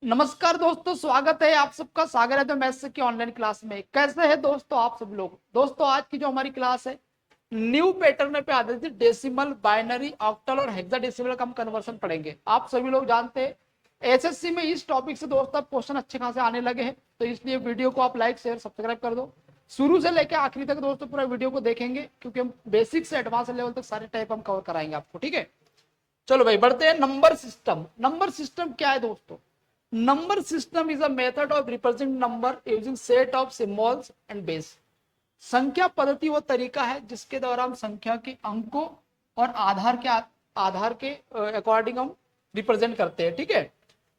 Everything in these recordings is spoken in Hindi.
नमस्कार दोस्तों, स्वागत है आप सबका। सागर है तो मैथ्स की ऑनलाइन क्लास में। कैसे हैं दोस्तों आप सब लोग। दोस्तों आज की जो हमारी क्लास है न्यू पैटर्न पे आधारित डेसिमल, बाइनरी, ऑक्टल और हेक्साडेसिमल का हम कन्वर्सन पढ़ेंगे। आप सभी लोग जानते हैं एसएससी में इस टॉपिक से दोस्तों क्वेश्चन अच्छे खासे आने लगे हैं, तो इसलिए वीडियो को आप लाइक शेयर सब्सक्राइब कर दो। शुरू से लेकर आखिरी तक दोस्तों पूरा वीडियो को देखेंगे, क्योंकि हम बेसिक से एडवांस लेवल तक सारे टाइप हम कवर कराएंगे आपको। ठीक है, चलो भाई बढ़ते हैं। Number system. नंबर सिस्टम क्या है दोस्तों। Number system is a method of represent number using set of symbols and base. संख्या पद्धति वो तरीका है जिसके द्वारा हम संख्या के अंकों और आधार के अकॉर्डिंग हम रिप्रेजेंट करते हैं। ठीक है,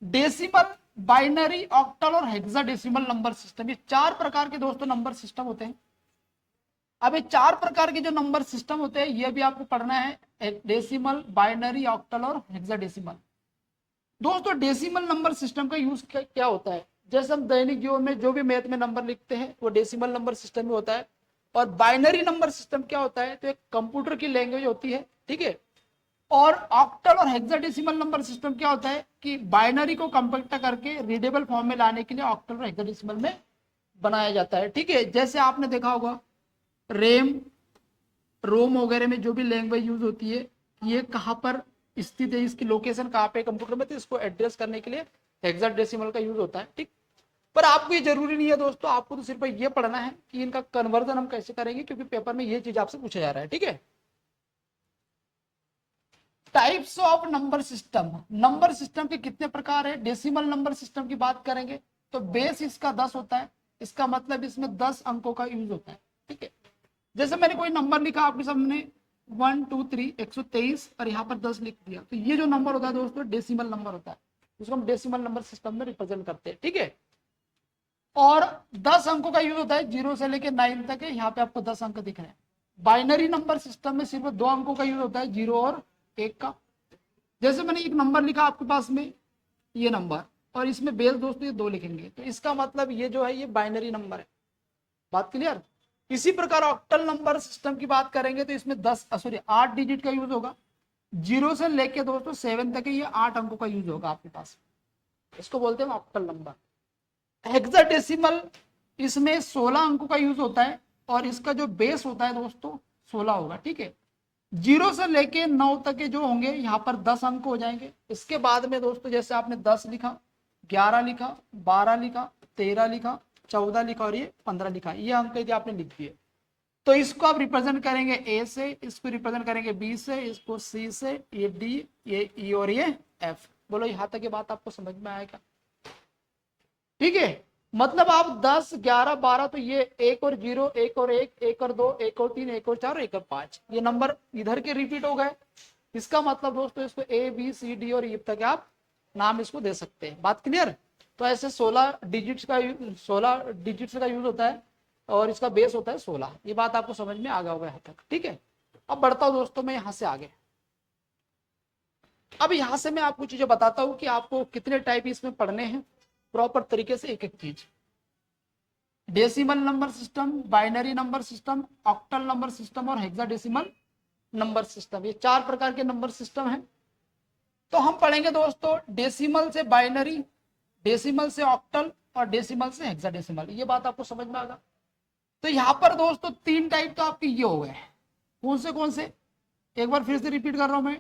डेसिमल, बाइनरी, ऑक्टल और हेक्साडेसिमल नंबर सिस्टम, ये चार प्रकार के दोस्तों नंबर सिस्टम होते हैं। अब ये चार प्रकार के जो नंबर सिस्टम होते हैं ये भी आपको पढ़ना है, डेसिमल, बाइनरी, ऑक्टल और हेक्साडेसिमल। दोस्तों डेसिमल नंबर सिस्टम का यूज क्या होता है। जैसे हम दैनिक जीवन में जो भी मैथ में नंबर लिखते हैं वो डेसिमल नंबर सिस्टम में होता है। और बाइनरी नंबर सिस्टम क्या होता है, तो एक कंप्यूटर की लैंग्वेज होती है। ठीक है, और ऑक्टल और हेक्साडेसिमल नंबर सिस्टम क्या होता है कि बाइनरी को कंपैक्ट करके रीडेबल फॉर्म में लाने के लिए ऑक्टल और हेक्साडेसिमल में बनाया जाता है। ठीक है, जैसे आपने देखा होगा रेम, रोम वगैरह में जो भी लैंग्वेज यूज होती है ये कहाँ पर स्थित है, इसकी लोकेशन कहाँ पे कंप्यूटर में, तो इसको एड्रेस करने के लिए हेक्साडेसिमल का यूज होता है। ठीक, पर आपको ये जरूरी नहीं है दोस्तों, आपको तो सिर्फ ये पढ़ना है कि इनका कन्वर्जन हम कैसे करेंगे, क्योंकि पेपर में ये चीज आपसे पूछा जा रहा है। ठीक है, types of number system. Number system के कितने प्रकार है। डेसिमल नंबर सिस्टम की बात करेंगे तो बेस इसका 10 होता है। इसका मतलब इसमें 10 अंकों का यूज होता है। ठीक है, जैसे मैंने कोई नंबर लिखा आपके सामने 1 2 3 123 और यहाँ पर 10 लिख दिया, तो ये जो नंबर होता है दोस्तों डेसिमल नंबर होता है, उसको हम डेसिमल नंबर सिस्टम में रिप्रेजेंट करते हैं। ठीक है, और 10 अंकों का यूज होता है, 0 से लेकर 9 तक है। यहाँ पे आपको 10 अंक दिख रहे हैं। बाइनरी नंबर सिस्टम में सिर्फ 2 अंकों का यूज होता है, 0 और 1 का। जैसे मैंने एक नंबर लिखा आपके पास में, ये नंबर, और इसमें बेस दोस्तों ये 2 लिखेंगे, तो इसका मतलब ये जो है ये बाइनरी नंबर है। बात क्लियर। इसी प्रकार ऑक्टल नंबर सिस्टम की बात करेंगे तो इसमें 8 डिजिट का यूज होगा। 0 से लेके दोस्तों 7 तक ये 8 अंकों का यूज होगा आपके पास, इसको बोलते हैं ऑक्टल नंबर। हेक्साडेसिमल, इसमें 16 अंकों का यूज होता है और इसका जो बेस होता है दोस्तों 16 होगा। ठीक है, 0 से लेके 9 तक के जो होंगे यहाँ पर 10 अंक हो जाएंगे। इसके बाद में दोस्तों जैसे आपने 10 लिखा, 11 लिखा, 12 लिखा, 13 लिखा, 14 लिखा और ये 15 लिखा, ये अंक यदि आपने लिख दिए तो इसको आप रिप्रेजेंट करेंगे ए से, इसको रिप्रेजेंट करेंगे बी से, इसको सी से, ये डी, ये ई और ये एफ। बोलो यहाँ तक की बात आपको समझ में आएगा। ठीक है, मतलब आप 10 11 12, तो ये 1 और 0, 1 और 1, 1 और 2, 1 और 3, 1 और 4, 1 और 5, ये नंबर इधर के रिपीट हो गए। इसका मतलब दोस्तों इसको ए बी सी डी और ई तक आप नाम इसको दे सकते हैं। बात क्लियर। तो ऐसे 16 डिजिट्स का यूज होता है और इसका बेस होता है 16। ये बात आपको समझ में आ गया होगा यहाँ तक। ठीक है, अब बढ़ता हूं दोस्तों मैं यहाँ से आगे। अब यहाँ से मैं आपको चीजें बताता हूँ कि आपको कितने टाइप इसमें पढ़ने हैं प्रॉपर तरीके से, एक एक चीज। Decimal number system, binary number system, octal number system और हेक्साडेसिमल नंबर सिस्टम, ये 4 प्रकार के नंबर सिस्टम हैं। तो हम पढ़ेंगे दोस्तों डेसिमल से बाइनरी, डेसिमल से ऑक्टल और डेसिमल से हेक्साडेसिमल। ये बात आपको समझ में आ गया। तो यहाँ पर दोस्तों 3 टाइप तो आपके ये हो गए। कौन से, एक बार फिर से रिपीट कर रहा हूं मैं।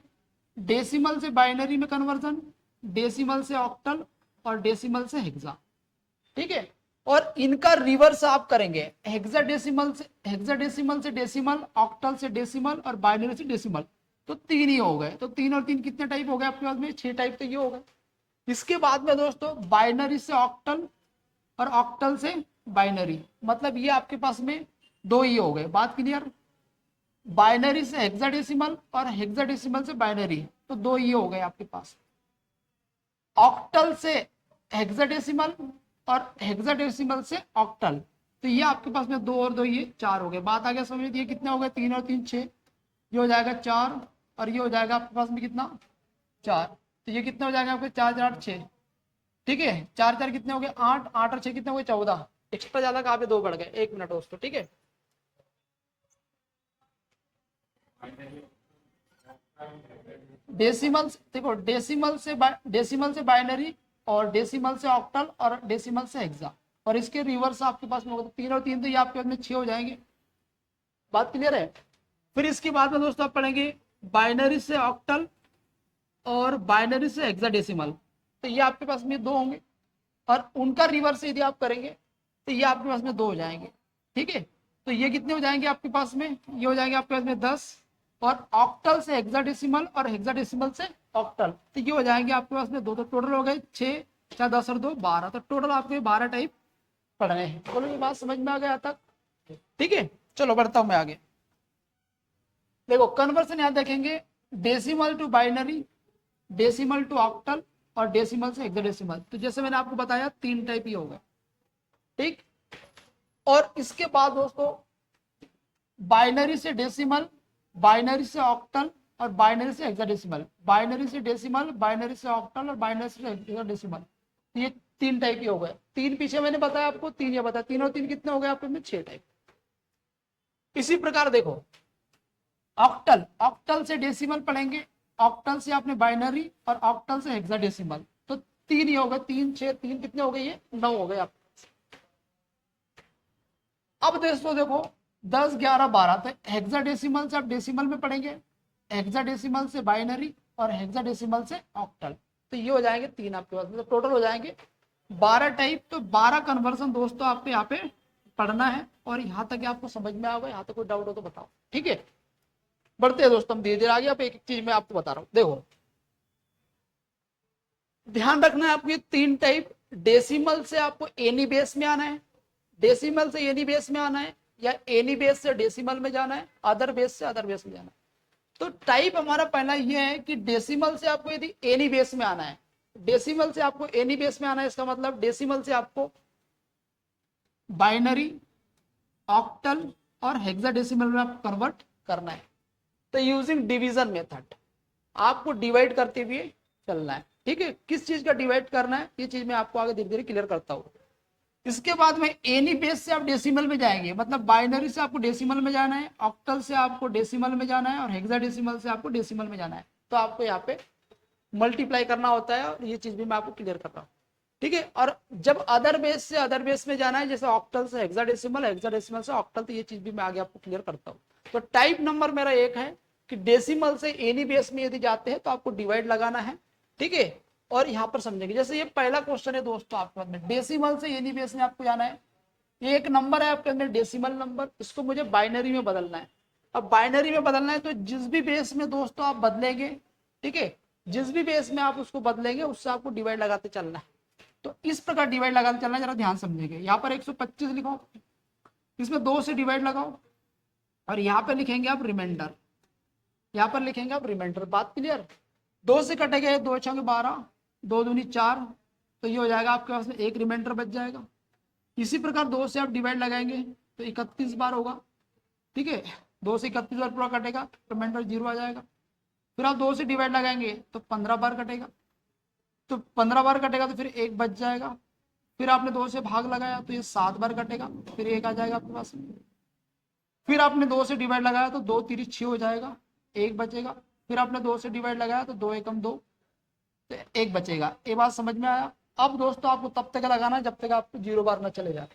डेसिमल से बाइनरी में कन्वर्जन, डेसिमल से ऑक्टल और डेसिमल से हेक्सा। ठीक है, और इनका रिवर्स आप करेंगे, हेक्साडेसिमल से डेसिमल, ऑक्टल से डेसिमल और बाइनरी से डेसिमल। तो 3 ही हो गए। तो 3 और 3 कितने टाइप हो गए आपके पास में, 6 टाइप तो ये हो गए। इसके बाद में दोस्तों बाइनरी से ऑक्टल और ऑक्टल से बाइनरी, मतलब ये आपके पास में 2 ही हो गए। बात क्लियर। बाइनरी से हेक्साडेसिमल और हेक्साडेसिमल से बाइनरी, तो 2 ही हो गए आपके पास। ऑक्टल से हेक्साडेसिमल और हेक्साडेसिमल से ऑक्टल, तो ये आपके पास में 2 और 2 ये 4 हो गए। बात आ गया समझ में। ये कितने हो गए, 3 और 3 6, ये हो जाएगा 4 और ये हो जाएगा आपके पास में कितना 4। तो ये कितने हो जाएगा आपके 4 4 6। ठीक है, 4 4 कितने हो गए 8, 8 और 6 कितने हो गए 14। एक्स्ट्रा ज्यादा कहाँ पे 2 बढ़ गए, 1 मिनट दोस्तों। ठीक है, डेसिमल देखो, डेसिमल से बाइनरी और डेसिमल से ऑक्टल और डेसिमल से हेक्सा, और इसके रिवर्स आपके पास में होगा। तो 3 और 3 तो ये आपके पास में 6 हो जाएंगे। बात क्लियर है। फिर इसके बाद में दोस्तों आप पढ़ेंगे बाइनरी से ऑक्टल और बाइनरी से हेक्साडेसिमल, तो ये आपके पास में 2 होंगे, और उनका रिवर्स यदि आप करेंगे तो ये आपके पास में 2 हो जाएंगे। ठीक है, तो ये कितने हो जाएंगे आपके पास में, ये हो जाएंगे आपके पास में 10, और ऑक्टल से हेक्साडेसिमल और हेक्साडेसिमल से ऑक्टल, तो ये हो जाएंगे आपके पास में 2, तो टोटल हो गए 6, 4 10 और 2 12, तो टोटल आपके 12 टाइप पढ़ने हैं। बोलो ये बात समझ में आ गया तक? ठीक है, चलो बढ़ता हूं मैं आगे। देखो कन्वर्सन यहां देखेंगे, decimal to binary, decimal to octal और डेसिमल से हेक्साडेसिमल। तो जैसे मैंने आपको बताया 3 टाइप ही हो गए। ठीक, और इसके बाद दोस्तों बाइनरी से डेसिमल, बाइनरी से ऑक्टल और बाइनरी से हेक्साडेसिमल, बाइनरी से डेसिमल, बाइनरी से ऑक्टल और बाइनरी से हेक्साडेसिमल, ये 3 टाइप ही हो गए। 3 पीछे मैंने बताया आपको, 3 ये बताया, 3 और 3 कितने हो गए आपके में 6 टाइप। इसी प्रकार देखो ऑक्टल, ऑक्टल से डेसिमल पढ़ेंगे, ऑक्टल से आपने बाइनरी और ऑक्टल से हेक्साडेसिमल, तो 3 ही हो गए, 3 6 3 कितने हो गए, ये 9 हो गए आप। अब दोस्तों देखो 10 11 12, तो हेक्साडेसिमल से आप डेसिमल में पढ़ेंगे, हेक्साडेसिमल से बाइनरी और हेक्साडेसिमल से ऑक्टल, तो ये हो जाएंगे 3 आपके पास, मतलब टोटल हो जाएंगे 12 टाइप। तो 12 कन्वर्सन दोस्तों आपको यहाँ पे पढ़ना है, और यहाँ तक आपको समझ में आएगा, यहाँ तक कोई डाउट हो तो बताओ। ठीक है, बढ़ते हैं दोस्तों हम धीरे धीरे आगे। आप एक एक चीज मैं आपको बता रहा हूँ। देखो ध्यान रखना है आपको, ये 3 टाइप, डेसिमल से आपको एनी बेस में आना है, डेसिमल से एनी बेस में आना है, या एनी बेस से डेसिमल में जाना है, अदर बेस से अदर बेस में जाना है। तो टाइप हमारा पहला ये है कि डेसिमल से आपको यदि एनी बेस में आना है, डेसिमल से आपको एनी बेस में आना है, इसका मतलब डेसिमल से आपको बाइनरी, ऑक्टल और हेक्साडेसिमल में आपको कन्वर्ट करना है। तो यूजिंग डिवीजन मेथड आपको डिवाइड करते हुए चलना है। ठीक है, किस चीज का डिवाइड करना है ये चीज मैं आपको आगे धीरे धीरे क्लियर करता हूँ। इसके बाद में एनी बेस से आप डेसिमल में जाएंगे, मतलब बाइनरी से आपको डेसिमल में जाना है, ऑक्टल से आपको डेसिमल में जाना है, और हेक्साडेसिमल से आपको डेसिमल में जाना है। तो आपको यहाँ पे मल्टीप्लाई करना होता है, और ये चीज भी मैं आपको क्लियर कर रहा हूँ। ठीक है, और जब अदर बेस से अदर बेस में जाना है, जैसे ऑक्टल से हेक्साडेसिमल, हेक्साडेसिमल से ऑक्टल, तो ये चीज भी मैं आगे आपको क्लियर करता हूँ। तो टाइप नंबर मेरा 1 है कि डेसिमल से एनी बेस में यदि जाते हैं तो आपको डिवाइड लगाना है। ठीक है, और यहाँ पर समझेंगे, जैसे ये पहला क्वेश्चन है दोस्तों आपके पास में, डेसिमल से एनी बेस में आपको जाना है। ये एक नंबर है आपके अंदर डेसिमल नंबर, इसको मुझे बाइनरी में बदलना है। अब बाइनरी में बदलना है तो जिस भी बेस में दोस्तों आप बदलेंगे, ठीक है, जिस भी बेस में आप उसको बदलेंगे उससे आपको डिवाइड लगाते चलना है। तो इस प्रकार डिवाइड लगाते चलना है, जरा ध्यान समझेंगे। यहाँ पर 125 लिखो, इसमें 2 से डिवाइड लगाओ, और यहाँ पे लिखेंगे आप रिमाइंडर, यहाँ पर लिखेंगे आप रिमाइंडर। बात क्लियर? 2 से कटेंगे, 2 छंग 12, 2 दूनी 4, तो ये हो जाएगा आपके पास में 1 रिमाइंडर बच जाएगा। इसी प्रकार 2 से आप डिवाइड लगाएंगे तो 31 बार होगा। ठीक है, 2 से 31 बार पूरा कटेगा, रिमाइंडर 0 आ जाएगा। फिर आप 2 से डिवाइड लगाएंगे तो 15 बार कटेगा, तो 15 बार कटेगा तो फिर 1 बच जाएगा। फिर आपने 2 से भाग लगाया तो ये 7 बार कटेगा, फिर 1 आ जाएगा आपके पास में। फिर आपने 2 से डिवाइड लगाया तो 2 3 6 हो जाएगा, 1 बचेगा। फिर आपने 2 से डिवाइड लगाया तो 2 एकम 2, तो 1 बचेगा। ये बात समझ में आया? अब दोस्तों आपको तब तक लगाना है जब तक आपको 0 बार ना चले जाए।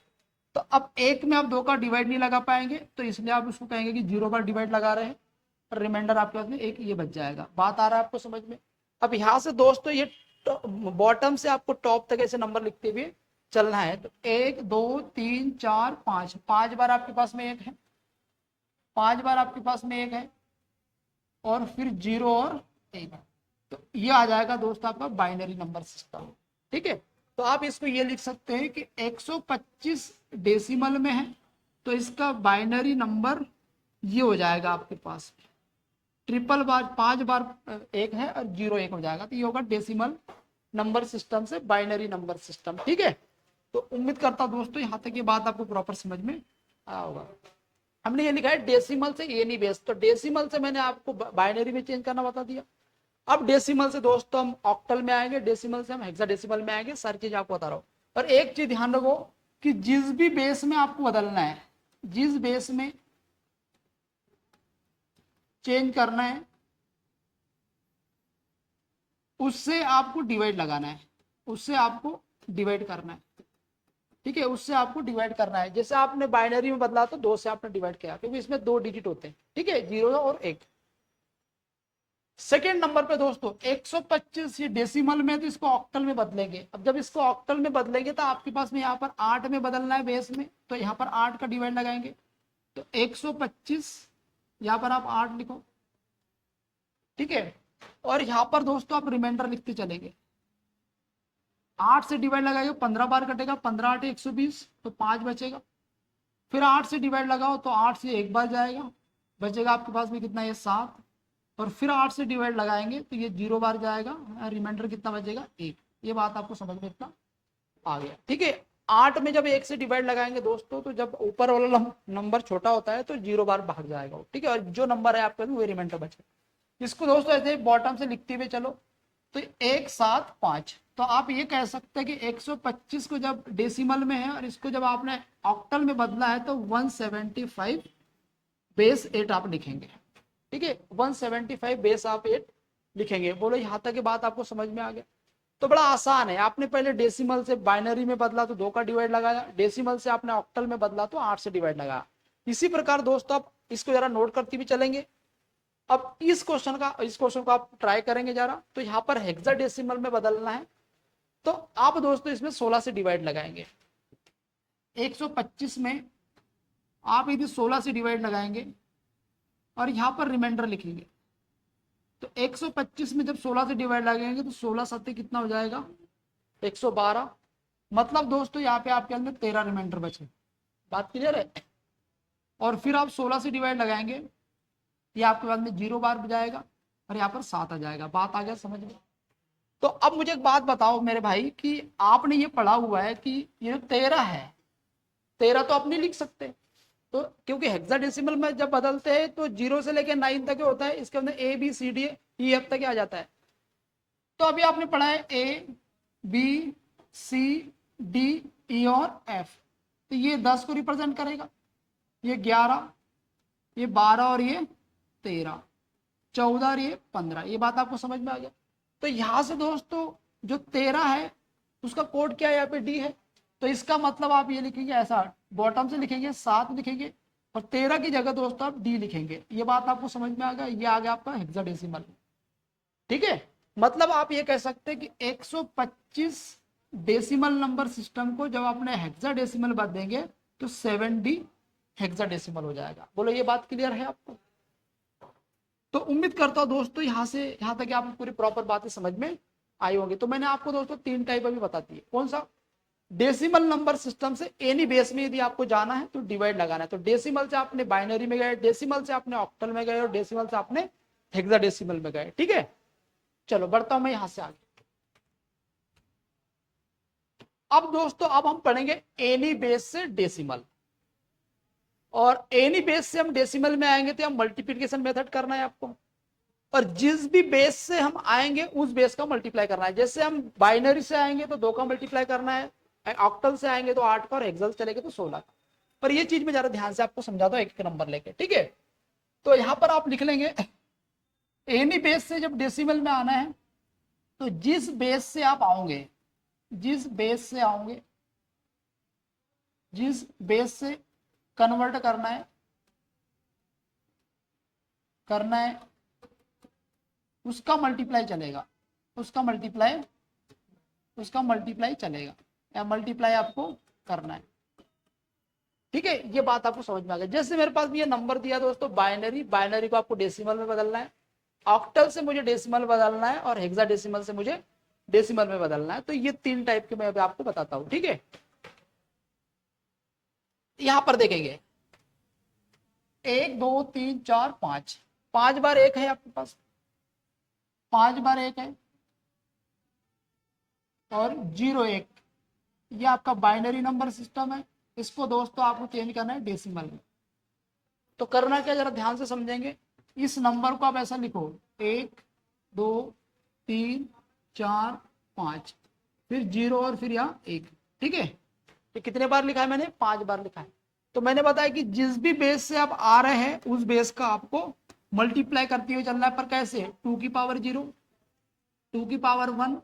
तो अब 1 में आप 2 का डिवाइड नहीं लगा पाएंगे, तो इसलिए आप उसको कहेंगे कि 0 बार डिवाइड लगा रहे हैं, रिमाइंडर आपके पास में 1 ये बच जाएगा। बात आ रहा है आपको समझ में? अब यहाँ से दोस्तों ये बॉटम से आपको टॉप तक ऐसे नंबर लिखते हुए चलना है। तो 1 2 3 4 5, 5 बार आपके पास में 1 है, 5 बार आपके पास में 1 है, और फिर 0 और 1। तो ये आ जाएगा दोस्तों आपका बाइनरी नंबर सिस्टम। ठीक है, तो आप इसको ये लिख सकते हैं कि 125 डेसिमल में है, तो इसका बाइनरी नंबर ये हो जाएगा आपके पास, ट्रिपल बार 5 बार 1 है और 0 1 हो जाएगा, तो ये होगा डेसिमल नंबर सिस्टम से बाइनरी नंबर सिस्टम। ठीक है, तो उम्मीद करता हूं दोस्तों यहाँ तक ये बात आपको प्रॉपर समझ में आया होगा। हमने ये लिखा है डेसिमल से एनी बेस, तो डेसिमल से मैंने आपको बाइनरी में चेंज करना बता दिया। अब डेसिमल से दोस्तों हम ऑक्टल में आएंगे, डेसिमल से हम हेक्साडेसिमल में आएंगे, सारी चीज आपको बता रहा हूँ। और एक चीज ध्यान रखो कि जिस भी बेस में आपको बदलना है, जिस बेस में चेंज करना है उससे आपको डिवाइड लगाना है, उससे आपको डिवाइड करना है, ठीक है, उससे आपको डिवाइड करना है। जैसे आपने बाइनरी में बदला तो 2 से आपने डिवाइड किया, क्योंकि इसमें 2 डिजिट होते हैं, ठीक है, 0 और 1। सेकेंड नंबर पे दोस्तों 125, ये डेसिमल में, तो इसको ऑक्टल में बदलेंगे। अब जब इसको ऑक्टल में बदलेंगे तो आपके पास में यहाँ पर 8 में बदलना है बेस में, तो यहाँ पर 8 का डिवाइड लगाएंगे, तो 125, यहाँ पर आप 8 लिखो, ठीक है। और यहाँ पर दोस्तों आप रिमाइंडर लिखते चलेंगे। 8 से डिवाइड लगाएगा 15 बार कटेगा, 15 8 120, तो 5 बचेगा। फिर 8 से डिवाइड लगाओ तो 8 से एक बार जाएगा, बचेगा आपके पास में कितना, ये 7। और फिर 8 से डिवाइड लगाएंगे तो ये 0 बार जाएगा, रिमाइंडर कितना बचेगा, 1। ये बात आपको समझ में इतना आ गया, ठीक है। 8 में जब 1 से डिवाइड लगाएंगे दोस्तों, तो जब ऊपर वाला नंबर छोटा होता है तो 0 बार भाग जाएगा, ठीक है, और जो नंबर है आपके वो रिमाइंडर बचेगा। इसको दोस्तों ऐसे बॉटम से लिखते हुए चलो, तो 1 7 5, तो आप ये कह सकते हैं कि 125 को जब डेसिमल में है और इसको जब आपने ऑक्टल में बदला है तो 175 बेस 8 आप लिखेंगे, ठीक है, 175 बेस आप 8 लिखेंगे। बोलो यहाँ तक की बात आपको समझ में आ गया? तो बड़ा आसान है। आपने पहले डेसिमल से बाइनरी में बदला तो 2 का डिवाइड लगाया, डेसिमल से आपने ऑक्टल में बदला तो 8 से डिवाइड लगाया। इसी प्रकार दोस्तों आप इसको जरा नोट करते भी चलेंगे। अब इस क्वेश्चन को आप ट्राई करेंगे जरा, तो यहाँ पर हेक्साडेसिमल में बदलना है, तो आप दोस्तों इसमें 16 से डिवाइड लगाएंगे। 125 में आप यदि 16 से डिवाइड लगाएंगे और यहाँ पर रिमाइंडर लिखेंगे, तो 125 में जब 16 से डिवाइड लगाएंगे तो 16 7 कितना हो जाएगा, 112। मतलब दोस्तों यहाँ पे आपके अंदर 13 रिमाइंडर बचे। बात क्लियर है? और फिर आप 16 से डिवाइड लगाएंगे, ये आपके पास में 0 बार बजाएगा और यहाँ पर 7 आ जाएगा। बात आ गया समझ में? तो अब मुझे एक बात बताओ मेरे भाई, कि आपने ये पढ़ा हुआ है कि ये जो 13 है, 13 तो आप नहीं लिख सकते, तो क्योंकि हेक्साडेसिमल में जब बदलते हैं तो 0 से लेकर 9 तक होता है, इसके अंदर A B C D E F तक आ जाता है। तो अभी आपने पढ़ा है A B C D E और F, तो ये 10 को रिप्रेजेंट करेगा, ये 11, ये 12 और ये 13, 14 और ये 15। ये बात आपको समझ में आ गया? तो यहां से दोस्तों जो 13 है उसका कोड क्या है, यहाँ पे D है, तो इसका मतलब आप ये लिखेंगे ऐसा, बॉटम से लिखेंगे 7 लिखेंगे और 13 की जगह दोस्तों आप D लिखेंगे। ये बात आपको समझ में आ गया? ये आ गया आपका हेक्साडेसिमल, ठीक है। मतलब आप ये कह सकते हैं कि 125 डेसिमल नंबर सिस्टम को जब आपने हेक्साडेसिमल बदलेंगे तो 7D हेक्साडेसिमल हो जाएगा। बोलो ये बात क्लियर है आपको? तो उम्मीद करता हूं दोस्तों यहाँ तक आपको पूरी प्रॉपर बातें समझ में आई होंगी। तो मैंने आपको दोस्तों 3 टाइप अभी बता दी है। कौन सा? डेसिमल नंबर सिस्टम से एनी बेस में यदि आपको जाना है तो डिवाइड लगाना है, तो डेसिमल से आपने बाइनरी में गए, डेसिमल से आपने ऑक्टल में गए और डेसिमल से आपने हेक्साडेसिमल में गए, ठीक है। चलो बढ़ता हूं मैं यहां से आगे। अब दोस्तों अब हम पढ़ेंगे एनी बेस से डेसिमल, और एनी बेस से हम डेसिमल में आएंगे तो हम मल्टीप्लिकेशन मेथड करना है आपको, और जिस भी बेस से हम आएंगे उस बेस का मल्टीप्लाई करना है। जैसे हम बाइनरी से आएंगे तो 2 का मल्टीप्लाई करना है, ऑक्टल से आएंगे तो 8 का, और हेक्सल चलेंगे तो 16 का। पर ये चीज मैं जरा ध्यान से आपको समझाता हूँ एक एक नंबर लेके, ठीक है। तो यहां पर आप लिख लेंगे एनी बेस से जब डेसिमल में आना है तो जिस बेस से आप आओगे, जिस बेस से आओगे, जिस बेस से कन्वर्ट करना है उसका मल्टीप्लाई चलेगा, उसका मल्टीप्लाई चलेगा, या मल्टीप्लाई आपको करना है, ठीक है। ये बात आपको समझ में आ गया? जैसे मेरे पास भी ये नंबर दिया दोस्तों, बाइनरी को आपको डेसिमल में बदलना है, ऑक्टल से मुझे डेसिमल बदलना है, और हेक्साडेसिमल से मुझे डेसिमल में बदलना है। तो ये 3 टाइप के मैं अभी आपको बताता हूं, ठीक है। यहां पर देखेंगे 1 2 3 4 5, 5 बार 1 है आपके पास, 5 बार 1 है, और 0 1, ये आपका बाइनरी नंबर सिस्टम है। इसको दोस्तों आपको चेंज करना है डेसिमल में। तो करना क्या, जरा ध्यान से समझेंगे। इस नंबर को आप ऐसा लिखो 1 2 3 4 5, फिर 0 और फिर यहाँ 1, ठीक है। ये कितने बार लिखा है मैंने? 5 बार लिखा है। तो मैंने बताया कि जिस भी बेस से आप आ रहे हैं उस बेस का आपको मल्टीप्लाई करते हुए चलना है। पर कैसे? 2 की पावर 0, 2 की पावर 1,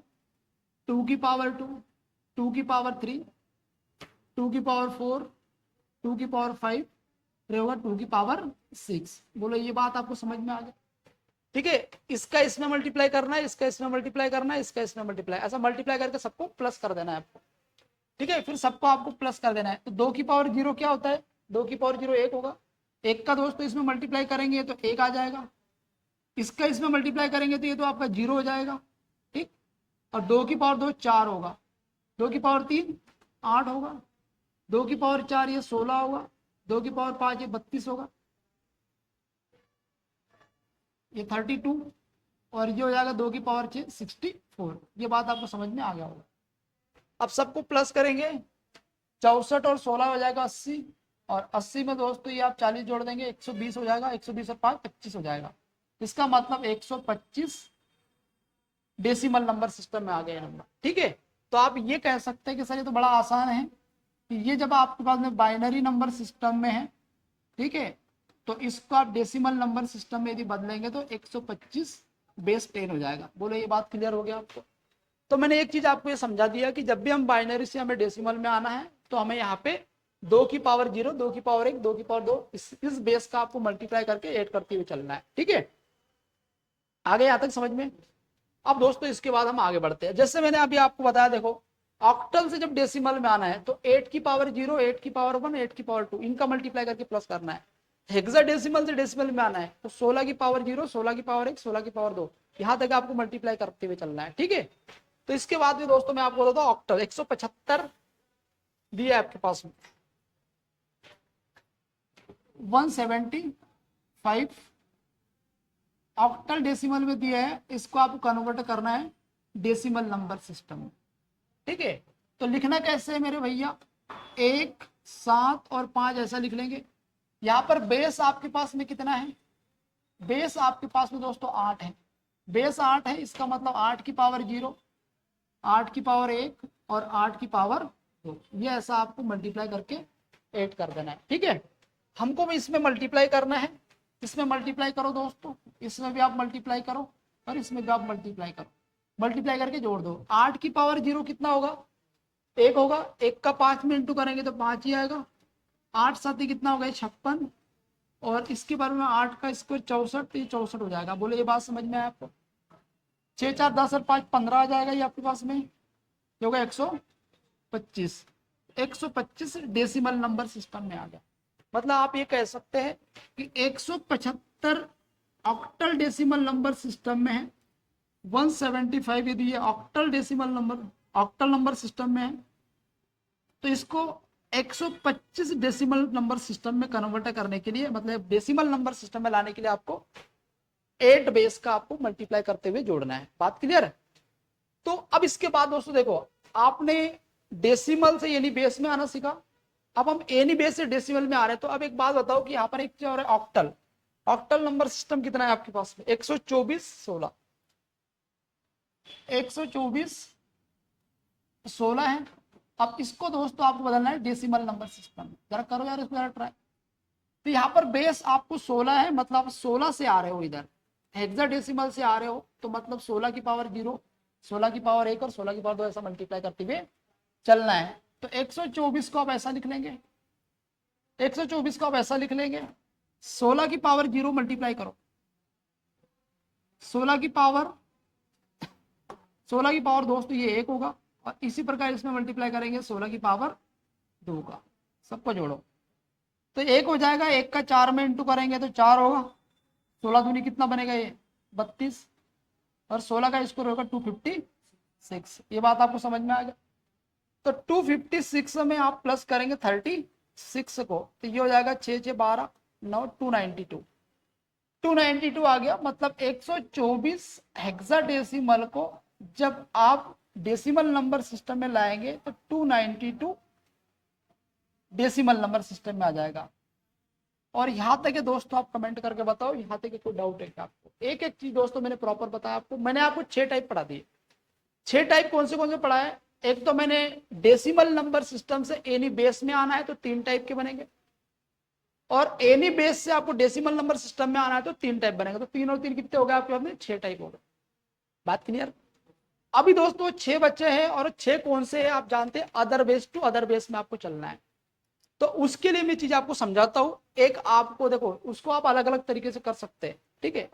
2 की पावर 2, 2 की पावर 3, 2 की पावर 4, 2 की पावर 5, फिर होगा 2 की पावर 6। बोलो ये बात आपको समझ में आ गया? ठीक है, इसका इसमें मल्टीप्लाई करना है, इसका इसमें मल्टीप्लाई करना है, इसका इसमें मल्टीप्लाई, ऐसा मल्टीप्लाई करके सबको प्लस कर देना है आपको। ठीक है, फिर सबको आपको प्लस कर देना है। तो 2 की पावर 0 क्या होता है? 2 की पावर 0 1 होगा। एक का दोस्तों इसमें मल्टीप्लाई करेंगे तो 1 आ जाएगा, इसका इसमें मल्टीप्लाई करेंगे तो ये तो आपका 0 हो जाएगा। ठीक, और 2 की पावर 2 4 होगा, 2 की पावर 3 8 होगा, 2 की पावर 4 ये 16 होगा, 2 की पावर 5 ये 32 होगा, ये 32, और ये हो जाएगा 2 की पावर 6 64। ये बात आपको समझ में आ गया होगा। अब सबको प्लस करेंगे, 64 और 16 हो जाएगा 80, और 80 में दोस्तों ये आप 40 जोड़ देंगे 120 हो जाएगा, 120 और 5 25 हो जाएगा। इसका मतलब 125 डेसिमल नंबर सिस्टम में आ गया नंबर। ठीक है, तो आप ये कह सकते हैं कि सर ये तो बड़ा आसान है कि ये जब आपके पास में बाइनरी नंबर सिस्टम में है, ठीक है, तो इसको आप डेसिमल नंबर सिस्टम में यदि बदलेंगे तो 125 बेस 10 हो जाएगा। बोलो ये बात क्लियर हो गया आपको? तो मैंने एक चीज आपको ये समझा दिया कि जब भी हम बाइनरी से हमें डेसिमल में आना है तो हमें यहाँ पे 2 की पावर 0, 2 की पावर 1, 2 की पावर 2 इस बेस का आपको मल्टीप्लाई करके ऐड करते हुए चलना है। ठीक है, आगे यहाँ तक समझ में? अब दोस्तों इसके बाद हम आगे बढ़ते हैं। जैसे मैंने अभी आपको बताया, देखो ऑक्टल से जब डेसिमल में आना है तो 8 की पावर 0, 8 की पावर 1, 8 की पावर 2 इनका मल्टीप्लाई करके प्लस करना है। हेक्साडेसिमल से डेसिमल में आना है तो 16 की पावर 0, 16 की पावर 1, 16 की पावर 2 यहां तक आपको मल्टीप्लाई करते हुए चलना है। ठीक है, तो इसके बाद में दोस्तों मैं आपको बताता हूँ ऑक्टल 175 दिया आपके पास में, 175 ऑक्टल डेसिमल में दिया है, इसको आपको कन्वर्ट करना है डेसिमल नंबर सिस्टम में। ठीक है, तो लिखना कैसे है मेरे भैया? 1 7 और 5 ऐसा लिख लेंगे। यहाँ पर बेस आपके पास में कितना है? बेस आपके पास में दोस्तों 8 है, बेस 8 है, इसका मतलब 8 की पावर 0, 8 की पावर 1 और 8 की पावर 2, ये ऐसा आपको मल्टीप्लाई करके ऐड कर देना है। ठीक है, हमको भी इसमें मल्टीप्लाई करना है, इसमें मल्टीप्लाई करो दोस्तों, इसमें भी आप मल्टीप्लाई करो और इसमें भी आप मल्टीप्लाई करो, मल्टीप्लाई करके जोड़ दो। 8 की पावर 0 कितना होगा? 1 होगा, 1 का 5 में इंटू करेंगे तो 5 ही आएगा, 8 7 कितना हो गया? 56, और इसके बारे में 8 का स्क्वायर 64, तो ये 64 हो जाएगा। बोले ये बात समझ में आया आपको? 6 4 10 और 5 15 आ जाएगा ये आपके पास में, ये होगा 125। 125 डेसिमल नंबर सिस्टम में आ गया। मतलब आप ये कह सकते हैं कि 175 ऑक्टल डेसिमल नंबर सिस्टम में है, 175 यदि ये octal decimal number octal number system में है तो इसको 125 डेसिमल नंबर सिस्टम में कन्वर्ट करने के लिए, मतलब डेसिमल नंबर सिस्टम में लाने के लिए आपको 8 बेस का आपको मल्टीप्लाई करते हुए जोड़ना है। बात क्लियर है? तो अब इसके बाद दोस्तों देखो, आपने डेसिमल से यानी बेस में आना सीखा, अब हम एनी बेस से डेसिमल में आ रहे हैं। तो अब एक बात बताओ कि यहाँ पर एक चीज और है, ऑक्टल। ऑक्टल नंबर सिस्टम कितना है आपके पास में? 124 16, 124 16 है। अब इसको दोस्तों आपको बदलना है डेसिमल नंबर सिस्टम में। जरा करो यार इसको जरा ट्राई। तो यहाँ पर बेस आपको 16 है, मतलब 16 से आ रहे हो, इधर हेक्साडेसिमल से आ रहे हो तो मतलब 16 की पावर 0, 16 की पावर 1 और 16 की पावर 2 ऐसा मल्टीप्लाई करते हुए चलना है। तो 124 को आप ऐसा लिख लेंगे, 124 को आप ऐसा लिख लेंगे, 16 की पावर 0 मल्टीप्लाई करो, 16 की पावर दोस्तों ये 1 होगा, और इसी प्रकार इसमें मल्टीप्लाई करेंगे 16 की पावर 2 का, सबको जोड़ो तो 1 हो जाएगा। 1 का 4 में इंटू करेंगे तो 4 होगा, 16 दूनी कितना बनेगा? ये 32, और 16 का स्क्वायर होगा 256। ये बात आपको समझ में आ गया? तो 256 में आप प्लस करेंगे 36 को, तो ये हो जाएगा 6 6 12 9 292, 292 आ गया। मतलब 124 हेक्साडेसिमल को जब आप डेसिमल नंबर सिस्टम में लाएंगे तो 292 डेसिमल नंबर सिस्टम में आ जाएगा। और यहाँ तक है दोस्तों, आप कमेंट करके बताओ यहाँ तक कोई डाउट है क्या आपको? एक एक चीज दोस्तों मैंने प्रॉपर बताया आपको। मैंने आपको 6 टाइप पढ़ा दिए। 6 टाइप कौन से पढ़ा है? एक तो मैंने डेसिमल नंबर सिस्टम से एनी बेस में आना है तो 3 टाइप के बनेंगे, और एनी बेस से आपको डेसिमल नंबर सिस्टम में आना है तो 3 टाइप बनेंगे। तो 3 और 3 कितने हो गए आपके पास में? 6 टाइप हो गए। बात क्लियर? अभी दोस्तों 6 बच्चे हैं और 6 कौन से हैं आप जानते हैं, other base to other base में आपको चलना है। तो उसके लिए मैं चीज आपको समझाता हूं। एक आपको देखो, उसको आप अलग अलग तरीके से कर सकते हैं, ठीक है,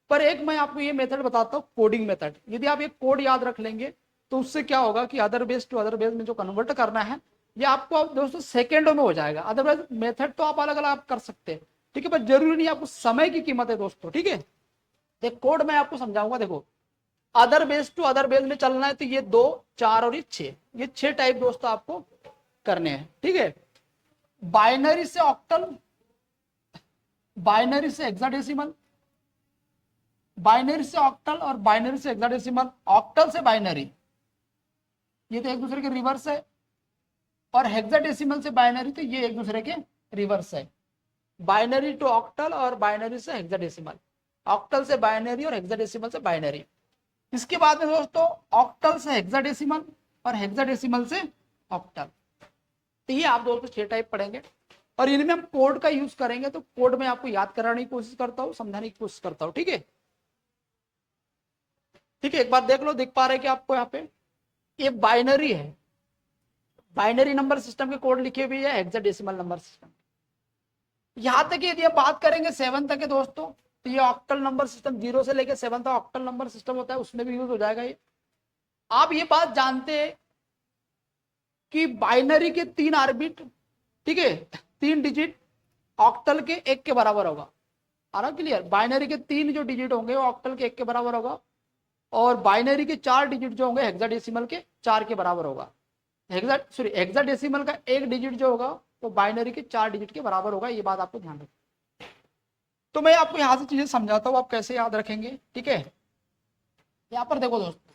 पर एक मैं आपको ये मेथड बताता हूँ, कोडिंग मेथड। यदि आप एक कोड याद रख लेंगे तो उससे क्या होगा कि other base to other base में जो कन्वर्ट करना है ये आपको दोस्तों सेकेंडों में हो जाएगा। अदरवाइज मेथड तो आप अलग अलग कर सकते हैं, ठीक है, पर जरूरी नहीं, आपको समय की कीमत है दोस्तों, ठीक है। एक कोड मैं आपको समझाऊंगा। देखो, other base to other base में चलना है तो ये 2, 4 और ये 6, ये 6 टाइप दोस्तों आपको करने हैं, ठीक है। बाइनरी से ऑक्टल, बाइनरी से हेक्साडेसिमल, बाइनरी से ऑक्टल और बाइनरी से हेक्साडेसिमल, ऑक्टल से बाइनरी, ये तो एक दूसरे के रिवर्स है, और हेक्साडेसिमल से बाइनरी तो ये एक दूसरे के रिवर्स है। बाइनरी टू ऑक्टल और बाइनरी से हेक्साडेसिमल, ऑक्टल से बाइनरी और हेक्साडेसिमल से बाइनरी। इसके बाद में दोस्तों ऑक्टल से हेक्साडेसिमल और हेक्साडेसिमल से ऑक्टल। तो ये आप दोस्तों 6 टाइप पढ़ेंगे और इनमें हम कोड का यूज करेंगे। तो कोड में आपको याद कराने की कोशिश करता हूँ, समझाने की कोशिश करता हूँ, ठीक है। ठीक है, एक बार देख लो, दिख पा रहे कि आपको यहाँ पे ये बाइनरी है, बाइनरी नंबर सिस्टम के कोड लिखे हुए है, हेक्साडेसिमल नंबर सिस्टम। यहां तक यदि आप बात करेंगे 7 तक के दोस्तों, तो ये ऑक्टल नंबर सिस्टम 0 से लेकर 7 तक ऑक्टल नंबर सिस्टम होता है, उसमें भी यूज हो जाएगा ये। आप ये बात जानते हैं कि बाइनरी के 3 आर्बिट, ठीक है, 3 डिजिट ऑक्टल के 1 के बराबर होगा। आ रहा क्लियर? बाइनरी के 3 जो डिजिट होंगे वो ऑक्टल के 1 के बराबर होगा, और बाइनरी के 4 डिजिट जो होंगे हेक्साडेसिमल के 4 के बराबर होगा। हेक्साडेसिमल का 1 डिजिट जो होगा वो बाइनरी के 4 डिजिट के बराबर होगा। ये बात आपको ध्यान रखना। तो मैं आपको यहां से चीजें समझाता हूं, आप कैसे याद रखेंगे, ठीक है। यहां पर देखो दोस्तों,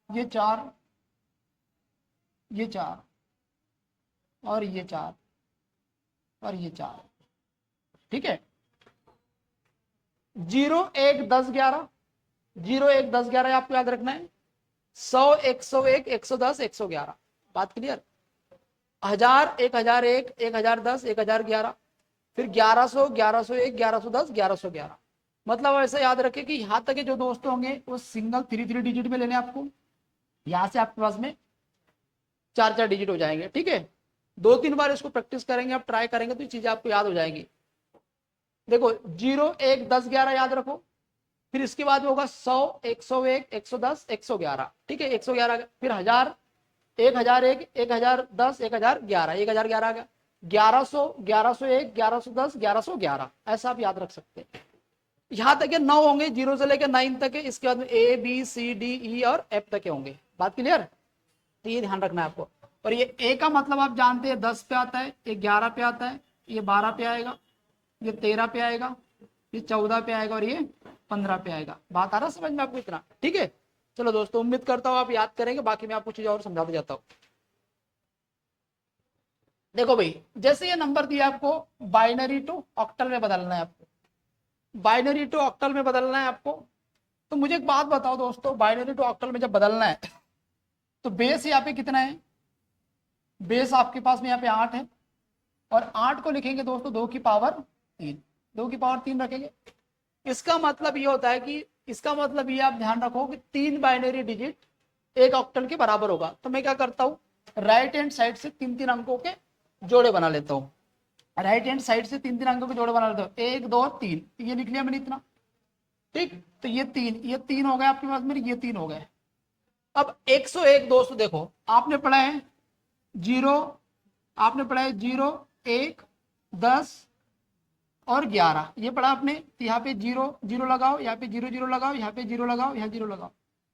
ये 4, ये 4 और ये 4 और ये 4, ठीक है। 0, 1, 10, 11, 0, 1, 10, 11 आपको याद रखना है। 100, 101, 110, 111, बात क्लियर। 1000, 1001, 1010, 1011, फिर 1100, 1101, 1110, 1111। मतलब ऐसा याद रखे कि यहां तक के जो दोस्त होंगे वो सिंगल 3 डिजिट में लेने आपको, यहां से आपके पास में 4 डिजिट हो जाएंगे, ठीक है। 2-3 बार इसको प्रैक्टिस करेंगे, आप ट्राई करेंगे तो ये चीजें आपको याद हो जाएंगी। देखो 0, 1, 10, 11 याद रखो, फिर इसके बाद होगा 100, 101, 110, 111, ठीक है, 111, फिर 1000, 1001, 1010, 1011, 1011 आ गया, 1100, 1101, 1110, 1111, ऐसा आप याद रख सकते हैं। यहां तक के 9 होंगे, 0 से लेकर 9 तक है। इसके बाद में A, B, C, D, E और F तक के होंगे, बात क्लियर। तो ये ध्यान रखना है आपको। और ये A का मतलब आप जानते हैं 10 पे आता है, ये 11 पे आता है, ये 12 पे आएगा, ये 13 पे आएगा, ये 14 पे आएगा और ये 15 पे आएगा। बात आ रहा समझ में आपको इतना, ठीक है। चलो दोस्तों, उम्मीद करता हूँ आप याद करेंगे, बाकी मैं आपको चीज और समझाते जाता हूँ। देखो भाई, जैसे ये नंबर दिया आपको, बाइनरी टू ऑक्टल में बदलना है आपको, बाइनरी टू ऑक्टल में बदलना है आपको। तो मुझे एक बात बताओ दोस्तों, बाइनरी टू ऑक्टल में जब बदलना है तो बेस यहाँ पे कितना है? बेस आपके पास में यहाँ पे 8 है, और 8 को लिखेंगे दोस्तों 2 की पावर 3, 2 की पावर 3 रखेंगे। इसका मतलब ये होता है कि, इसका मतलब ये आप ध्यान रखो कि 3 बाइनरी डिजिट 1 ऑक्टल के बराबर होगा। तो मैं क्या करता हूँ, राइट हैंड साइड से 3-3 अंकों के जोड़े बना लेता हूँ, राइट हैंड साइड से 3-3 अंकों के जोड़े बना लेता हूँ, 1, 2, 3, ये लिख लिया मैंने इतना, ठीक। तो ये 3 हो गए आपके पास मेरे, ये 3 हो गए। अब 101 दोस्तों देखो, आपने पढ़ा है 0, आपने पढ़ा है 0, 1, 10 और 11, ये पढ़ा आपने। तो यहाँ पे 0 0 लगाओ, यहाँ पे 0 0 लगाओ, यहाँ पे 0 लगाओ, यहाँ 0 लगाओ।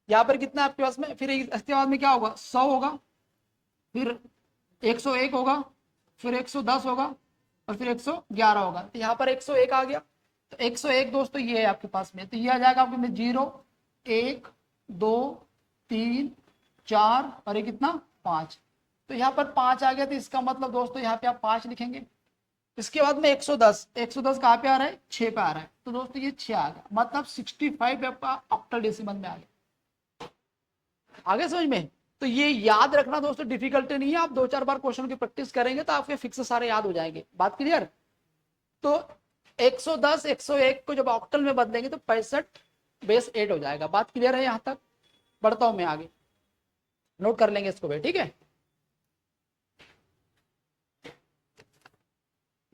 यहाँ पर कितना आपके पास में, फिर इसके बाद में क्या होगा, 100 होगा, फिर 101 होगा, फिर 110 होगा, और फिर 111 होगा। तो यहाँ पर 101 आ गया। तो 101 दोस्तों ये है आपके पास में, तो ये आ जाएगा आपके में 0, 1, 2, 3, 4 और ये कितना 5। तो यहाँ पर 5 आ गया, तो इसका मतलब दोस्तों यहाँ पे आप 5 लिखेंगे। इसके बाद में 110, 110 कहाँ पे आ रहा है, 6 पे आ रहा है, तो दोस्तों ये 6 आ गया, मतलब 65 आपका ऑक्टल डेसिमल में आ गया। आगे समझ में? तो ये याद रखना दोस्तों डिफिकल्ट नहीं है, आप 2-4 बार क्वेश्चन की प्रैक्टिस करेंगे तो आपके फिक्स सारे याद हो जाएंगे, बात क्लियर। तो 110 101 को जब ऑक्टल में बदलेंगे तो 65 हो जाएगा। बात क्लियर है? यहां तक बढ़ता हूं मैं आगे, नोट कर लेंगे इसको भी, ठीक है,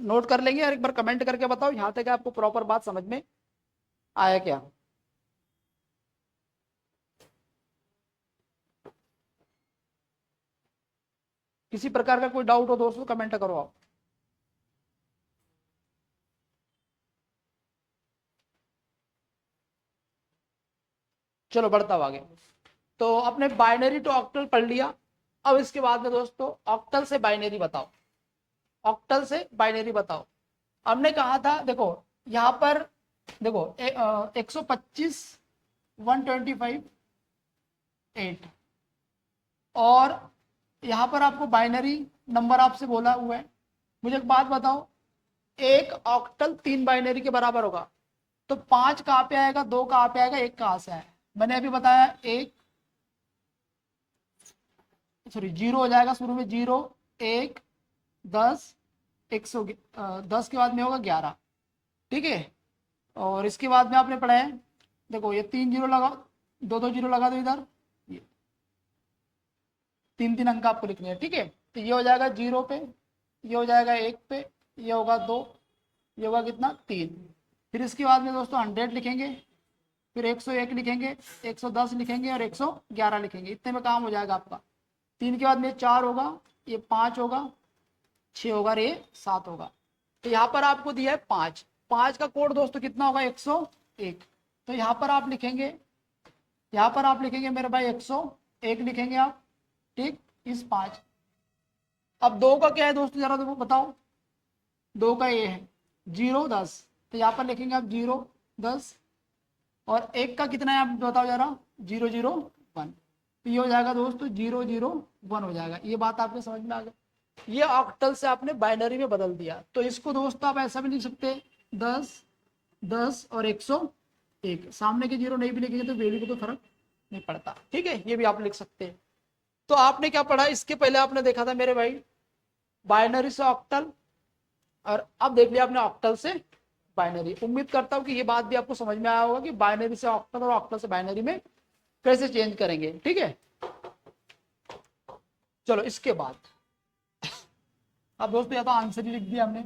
नोट कर लेंगे। और एक बार कमेंट करके बताओ यहां तक आपको प्रॉपर बात समझ में आया क्या। किसी प्रकार का कोई डाउट हो दोस्तों कमेंट करो आप। चलो बढ़ता हूं आगे। तो अपने बाइनरी टू ऑक्टल पढ़ लिया। अब इसके बाद में दोस्तों ऑक्टल से बाइनरी बताओ, ऑक्टल से बाइनरी बताओ। हमने कहा था देखो यहां पर देखो 125 125 8 और यहां पर आपको बाइनरी नंबर आपसे बोला हुआ है। मुझे एक बात बताओ, एक ऑक्टल 3 बाइनरी के बराबर होगा तो 5 कहां पे आएगा, 2 कहां पे आएगा, 1 कहां से आएगा? मैंने अभी बताया 1 सॉरी 0 हो जाएगा शुरू में, 0 1 10 110 के बाद में होगा 11, ठीक है। और इसके बाद में आपने पढ़ा है देखो ये 3 जीरो लगा, 2 जीरो लगा दो इधर, 3 अंक आपको लिखने हैं, ठीक है। तो ये हो जाएगा 0 पे, ये हो जाएगा 1 पे, ये होगा 2, ये होगा कितना 3। फिर इसके बाद में दोस्तों 100 लिखेंगे, फिर 101 लिखेंगे, 110 लिखेंगे और 111 लिखेंगे। इतने में काम हो जाएगा आपका। 3 के बाद में 4 होगा, ये 5 होगा, 6 होगा और ये 7 होगा। तो यहाँ पर आपको दिया है 5, 5 का कोड दोस्तों कितना होगा 101। तो यहाँ पर आप लिखेंगे, यहाँ पर आप लिखेंगे मेरे भाई 101 लिखेंगे आप, ठीक, इस 5। अब 2 का क्या है दोस्तों जरा देखो बताओ, 2 का ये है 0 10, तो यहाँ पर लिखेंगे आप 0 10 और 1 का कितना है आप बताओ जरा 0 0 1। तो ये हो जाएगा दोस्तों 0 0 1 हो जाएगा। ये बात आपको समझ में आ गई। ये ऑक्टल से आपने बाइनरी में बदल दिया। तो इसको दोस्तों आप ऐसा भी लिख सकते 10 10 और 101, सामने के 0 नहीं भी लिखेंगे तो वैल्यू को तो फर्क नहीं पड़ता, ठीक है, ये भी आप लिख सकते हैं। तो आपने क्या पढ़ा, इसके पहले आपने देखा था मेरे भाई बाइनरी से ऑक्टल, और अब देख लिया आपने ऑक्टल से बाइनरी। उम्मीद करता हूं कि ये बात भी आपको समझ में आया होगा कि बाइनरी से ऑक्टल और ऑक्टल से बाइनरी में कैसे चेंज करेंगे, ठीक है। चलो इसके बाद अब दोस्तों या तो आंसर ही लिख दिया हमने।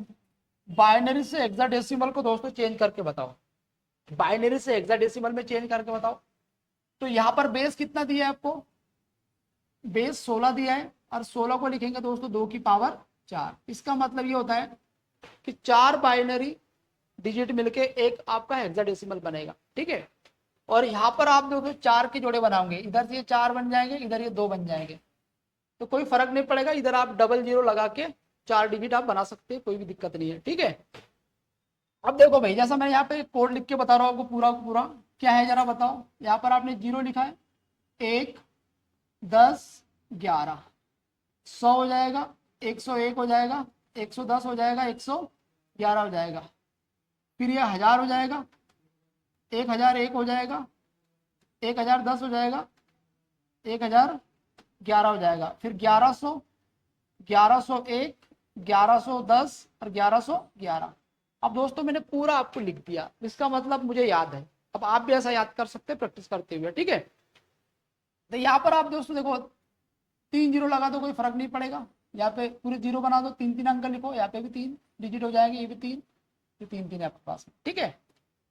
बाइनरी से हेक्साडेसिमल को दोस्तों चेंज करके बताओ, बाइनरी से हेक्साडेसिमल में चेंज करके बताओ। तो यहां पर बेस कितना दिया है आपको, बेस 16 दिया है और 16 को लिखेंगे दोस्तों 2 की पावर 4। इसका मतलब ये होता है कि 4 बाइनरी डिजिट मिलके एक आपका हेक्साडेसिमल बनेगा, ठीक है। और यहाँ पर आप दोस्तों 4 के जोड़े बनाओगे, इधर से ये 4 बन जाएंगे, इधर ये 2 बन जाएंगे, तो कोई फर्क नहीं पड़ेगा। इधर आप 00 लगा के 4 डिजिट आप बना सकते हैं, कोई भी दिक्कत नहीं है, ठीक है। अब देखो भाई जैसा मैं यहाँ पे कोड लिख के बता रहा हूँ आपको पूरा पूरा क्या है जरा बताओ। यहाँ पर आपने 0 लिखा है, 1 10 11 100 हो जाएगा, 101 हो जाएगा, 110 हो जाएगा, 111 हो जाएगा, फिर ये 1000 हो जाएगा, 1001 हो जाएगा, 1010 हो जाएगा, 1011 हो जाएगा, फिर 1100 1101 1110 और 1111। अब दोस्तों मैंने पूरा आपको लिख दिया, इसका मतलब मुझे याद है। अब आप भी ऐसा याद कर सकते हैं प्रैक्टिस करते हुए, ठीक है। तो यहाँ पर आप दोस्तों देखो 3 जीरो लगा दो कोई फर्क नहीं पड़ेगा, यहाँ पे पूरे 0 बना दो, 3 अंक लिखो, यहाँ पे भी 3 डिजिट हो जाएंगे, ये भी 3, ये 3 है आपके पास, ठीक है।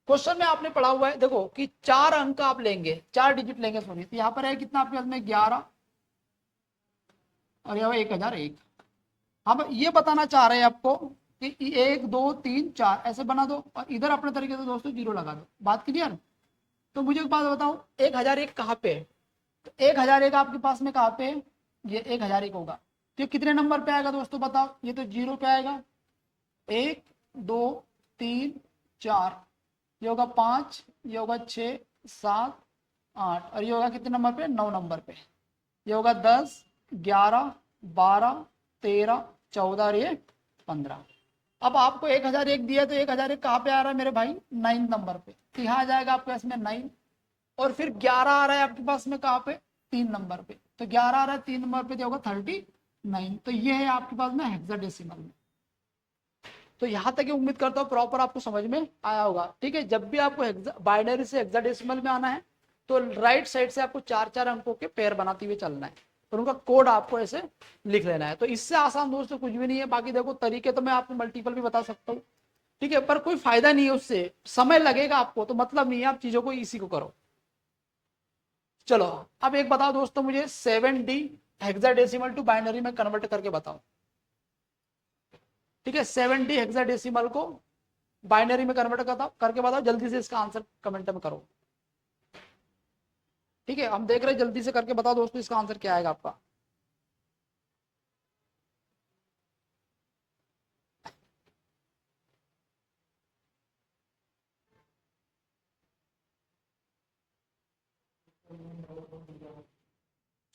क्वेश्चन में आपने पढ़ा हुआ है देखो कि 4 अंक आप लेंगे, 4 डिजिट लेंगे सॉरी। तो यहाँ पर है कितना आपके पास में 11 और यहाँ 1001। हम ये बताना चाह रहे हैं आपको कि 1 2 3 4 ऐसे बना दो और इधर अपने तरीके से दोस्तों 0 लगा दो। बात क्लियर? तो मुझे एक बात बताओ 1001 कहाँ पे है? तो 1001 आपके पास में कहाँ पे है? ये 1001 होगा। तो कितने नंबर पे आएगा दोस्तों बताओ? ये तो 0 पे आएगा, 1 2 3 4, ये होगा 5, ये होगा 6 7 8 और ये होगा कितने नंबर पे? 9 नंबर पे। ये होगा 10 11 12 13 14 और ये 15। अब आपको 1001 दिया तो 1001 कहाँ पे आ रहा है मेरे भाई? 9 नंबर पे। तो यहाँ आ जाएगा आपके पास में 9 और फिर 11 आ रहा है आपके पास में कहाँ पे? 3 नंबर पे। तो 11 आ रहा है 3 नंबर पे, तो होगा 39। तो ये है आपके पास में हेक्साडेसिमल में, तो यहाँ तक उम्मीद करता हूँ प्रॉपर आपको समझ में आया होगा। ठीक है, जब भी आपको बाइनरी से हेक्साडेसिमल में आना है तो राइट साइड से आपको 4-4 अंकों के पेयर बनाते हुए चलना है और उनका कोड आपको ऐसे लिख लेना है। तो इससे आसान दोस्तों कुछ भी नहीं है। बाकी देखो तरीके तो मैं आपको मल्टीपल भी बता सकता हूँ, ठीक है, पर कोई फायदा नहीं है उससे, समय लगेगा आपको, तो मतलब नहीं है, आप चीजों को इसी को करो। चलो अब एक बताओ दोस्तों मुझे 7D हेक्साडेसिमल टू बाइनरी में कन्वर्ट करके बताओ। ठीक है, 7D हेक्साडेसिमल को बाइनरी में कन्वर्ट करके बताओ, जल्दी से इसका आंसर कमेंट में करो। ठीक है, हम देख रहे हैं, जल्दी से करके बताओ दोस्तों इसका आंसर क्या आएगा आपका।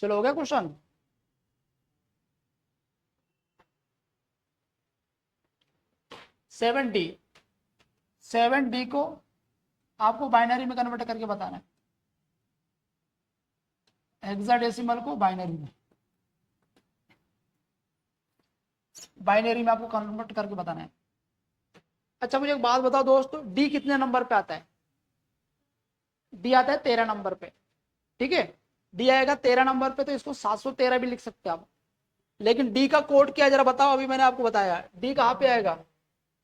चलो हो गया क्वेश्चन। सेवन डी को आपको बाइनरी में कन्वर्ट करके बताना है, हेक्साडेसिमल को बाइनरी में आपको कन्वर्ट करके बताना है। अच्छा मुझे एक बात बताओ दोस्तों, डी कितने नंबर पे आता है? डी आता है 13 नंबर पे। ठीक है, डी आएगा 13 नंबर पे, तो इसको 713 भी लिख सकते हैं आप। लेकिन डी का कोड क्या जरा बताओ, अभी मैंने आपको बताया डी कहाँ पे आएगा,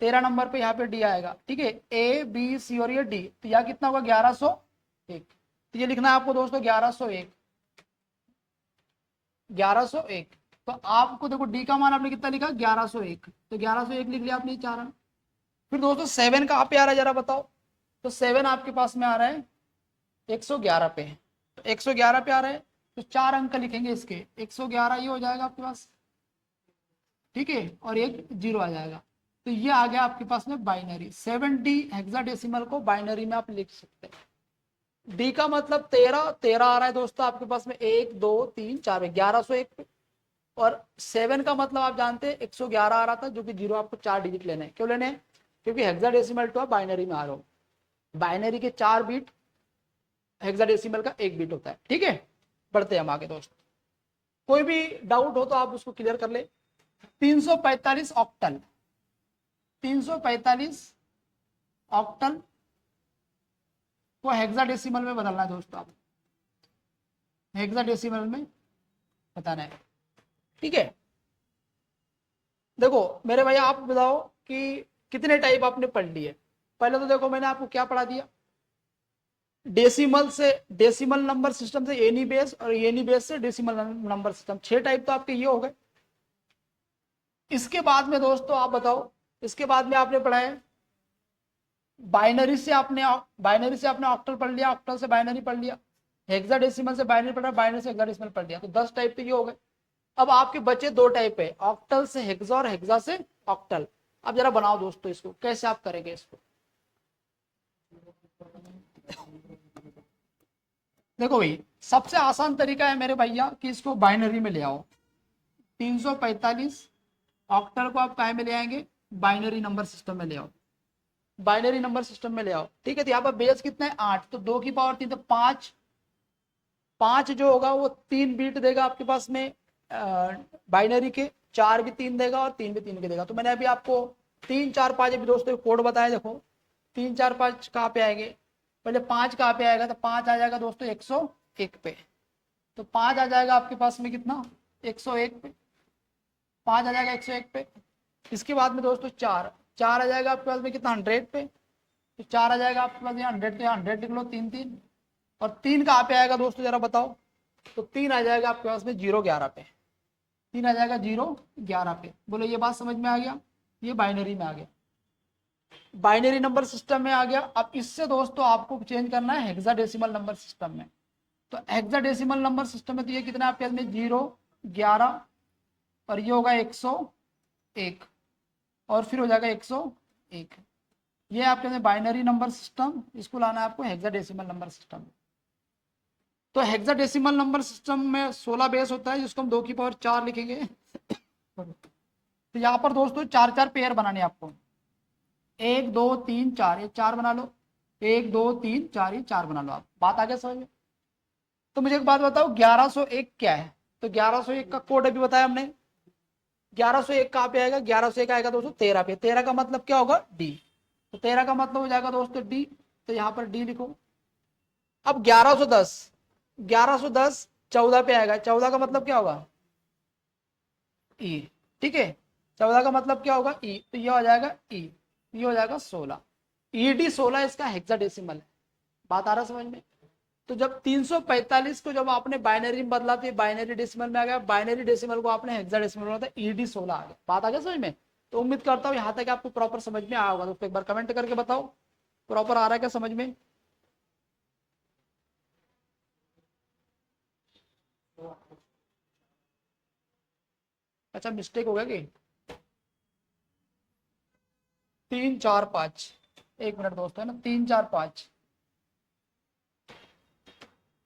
13 नंबर पे यहाँ पे डी आएगा। ठीक है, ए बी सी और ये डी, तो यहाँ कितना होगा 1101। तो ये लिखना है आपको दोस्तों 1101। तो आपको देखो डी का मान आपने कितना लिखा 1101, तो 1101 लिख लिया आपने 4 अंक। फिर दोस्तों 7 कहाँ पे आ रहा है जरा बताओ, तो 7 आपके पास में आ रहा है 111 पे, तो 111 पे आ रहा है, तो 4 अंक लिखेंगे इसके, 111 ये हो जाएगा आपके पास। ठीक है, और एक जीरो आ जाएगा, तो ये आ गया आपके पास में बाइनरी। 7D हेक्साडेसिमल को बाइनरी में आप लिख सकते हैं। डी का मतलब 13 आ रहा है दोस्तों आपके पास में, 1 2 3 4 1101 पे। और 7 का मतलब आप जानते हैं 111 आ रहा था, जो कि जीरो आपको 4 डिजिट लेने हैं। क्यों लेने हैं? क्योंकि हेक्साडेसिमल टू आप बाइनरी में आ रहे हो, बाइनरी के 4 बीट, हेक्साडेसिमल का 1 बीट होता है। ठीक है, बढ़ते हैं हम आगे दोस्त, कोई भी डाउट हो तो आप उसको क्लियर कर ले। 345 ऑक्टल, 345 ऑक्टल को हेक्साडेसिमल में बदलना है दोस्तों, आप हेक्साडेसिमल में बताना है। ठीक है, देखो मेरे भैया आप बताओ कि कितने टाइप आपने पढ़ लिए। पहले तो देखो मैंने आपको क्या पढ़ा दिया, डेसिमल नंबर सिस्टम से एनी बेस, और एनी बेस से डेसिमल नंबर सिस्टम, 6 टाइप तो आपके ये हो गए। इसके बाद में दोस्तों आप बताओ, इसके बाद में आपने पढ़ा है बाइनरी से आपने ऑक्टल पढ़ लिया, ऑक्टल से बाइनरी पढ़ लिया, हेक्साडेसिमल से बाइनरी पढ़ा, बाइनरी से हेक्साडेसिमल पढ़ लिया, तो 10 टाइप तो ये हो गए। अब आपके बचे 2 टाइप है, ऑक्टल से हेक्सा और हेक्सा से ऑक्टल। अब जरा बनाओ दोस्तों इसको, कैसे आप करेंगे इसको। देखो भाई सबसे आसान तरीका है मेरे भैया कि इसको बाइनरी में ले आओ। 345 ऑक्टल को आप काय में ले आएंगे, बाइनरी नंबर सिस्टम में ले आओ, बाइनरी नंबर सिस्टम में ले आओ। ठीक है, तो यहाँ पर बेस कितना है 8, तो 2 की पावर 3, तो 5 जो होगा वो 3 बीट देगा आपके पास में बाइनरी के, 4 भी 3 देगा और 3 भी 3 के देगा। तो मैंने अभी आपको 3 4 5 अभी दोस्तों कोड बताया, देखो 3 4 5 कहाँ पे आएंगे, पहले 5 कहाँ पे आएगा, तो 5 आ जाएगा दोस्तों 101 पे, तो 5 आ जाएगा आपके पास में कितना 101 पे, 5 आ जाएगा 101 पे। इसके बाद में दोस्तों 4 आ जाएगा आपके पास में कितना 100 पे, तो 4 आ जाएगा आपके पास यहाँ 100, तो यहाँ 100 लिख लो, 3 3, और 3 कहाँ पे आएगा दोस्तों जरा बताओ, तो 3 आ जाएगा आपके पास में 0 11 पे, 3 आ जाएगा 0 11 पे। बोलो ये बात समझ में आ गया, ये बाइनरी में आ गया, बाइनरी नंबर सिस्टम में आ गया। अब इससे दोस्तों आपको चेंज करना है हेक्साडेसिमल नंबर सिस्टम में। तो हेक्साडेसिमल नंबर सिस्टम में तो ये कितना आपके पास में 0 11, और ये होगा 101, और फिर हो जाएगा 101। ये आपके पास बाइनरी नंबर सिस्टम, इसको लाना है आपको हेक्साडेसिमल नंबर सिस्टम। तो हेक्साडेसिमल नंबर सिस्टम में 16 बेस होता है, जिसको हम 2 की पावर 4 लिखेंगे। तो यहाँ पर दोस्तों 4 4 पेयर बनाने आपको, 1 2 3 4, ये 4 बना लो, 1 2 3 4, ये 4 बना लो। आप बात आगे समझ में। तो मुझे एक बात बताओ 1101 क्या है, तो 1101 का कोड अभी बताया हमने, 1101 कहाँ पे आएगा, 1101 आएगा दोस्तों 13 पे। 13 का मतलब क्या होगा, डी। तो 13 का मतलब हो जाएगा दोस्तों डी, तो यहाँ पर डी लिखो। अब 1110, 1110 14 पे आएगा, 14 का मतलब क्या होगा, ई। ठीक है, 14 का मतलब क्या होगा, ई, तो ये हो जाएगा ई, ये हो जाएगा 16। ईडी 16 इसका हेक्साडेसिमल है। बात आ रहा समझ में। तो जब 345 को जब आपने बाइनरी में बदला तो बाइनरी डेसिमल में आ गया, बाइनरी डेसिमल को आपने हेक्साडेसिमल में बदला, ईडी 16 आ गया। बात आ गया समझ में। तो उम्मीद करता हूँ यहाँ तक आपको प्रॉपर समझ में आया होगा। दोस्तों एक बार कमेंट करके बताओ प्रॉपर आ रहा है क्या समझ में। अच्छा मिस्टेक हो गया कि 3 4 5, एक मिनट दोस्तों है ना, 3 4 5,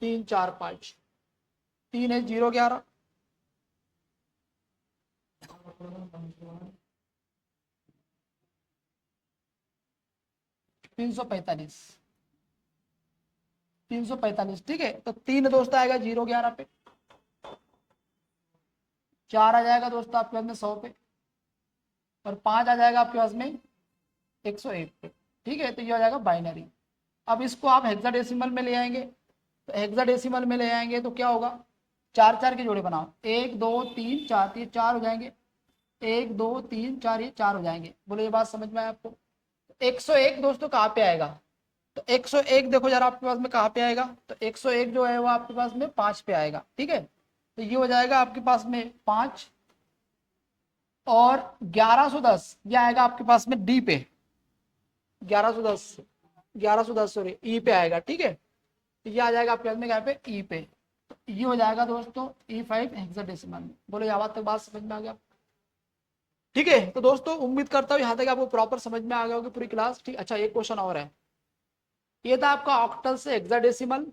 3 4 5, 3 है 0 11, 345, 345। ठीक है, तो 3 दोस्त आएगा 0 11 पे, 4 आ जाएगा दोस्तों आपके पास में 100 पे, और 5 आ जाएगा आपके पास में 101 पे। ठीक है, तो ये हो जाएगा बाइनरी। अब इसको आप हेक्साडेसिमल में ले आएंगे, तो हेक्साडेसिमल में ले आएंगे तो क्या होगा, 4 4 के जोड़े बनाओ, 1 2 3 4, ये 4 हो जाएंगे, 1 2 3 4, ये 4 हो जाएंगे। बोलो ये बात समझ में आया आपको। 101 दोस्तों कहाँ पे आएगा, तो 101 देखो जरा आपके पास में कहाँ पे आएगा, तो 101 जो है वो आपके पास में 5 पे आएगा। ठीक है, तो ये हो जाएगा आपके पास में 5, और 1110 ये आएगा आपके पास में डी पे, 1110, 1110 सॉरी ई पे आएगा। ठीक है, तो ये आ जाएगा आपके पास में यहाँ पे ई पे, तो ये हो जाएगा दोस्तों E5 हेक्साडेसिमल में। बोलो यहाँ तक बात समझ में आ गया। ठीक है, तो दोस्तों उम्मीद करता हूँ यहाँ तक आपको प्रॉपर समझ में आ गया होगी पूरी क्लास। ठीक, अच्छा एक क्वेश्चन और है, ये था आपका ऑक्टल से हेक्साडेसिमल,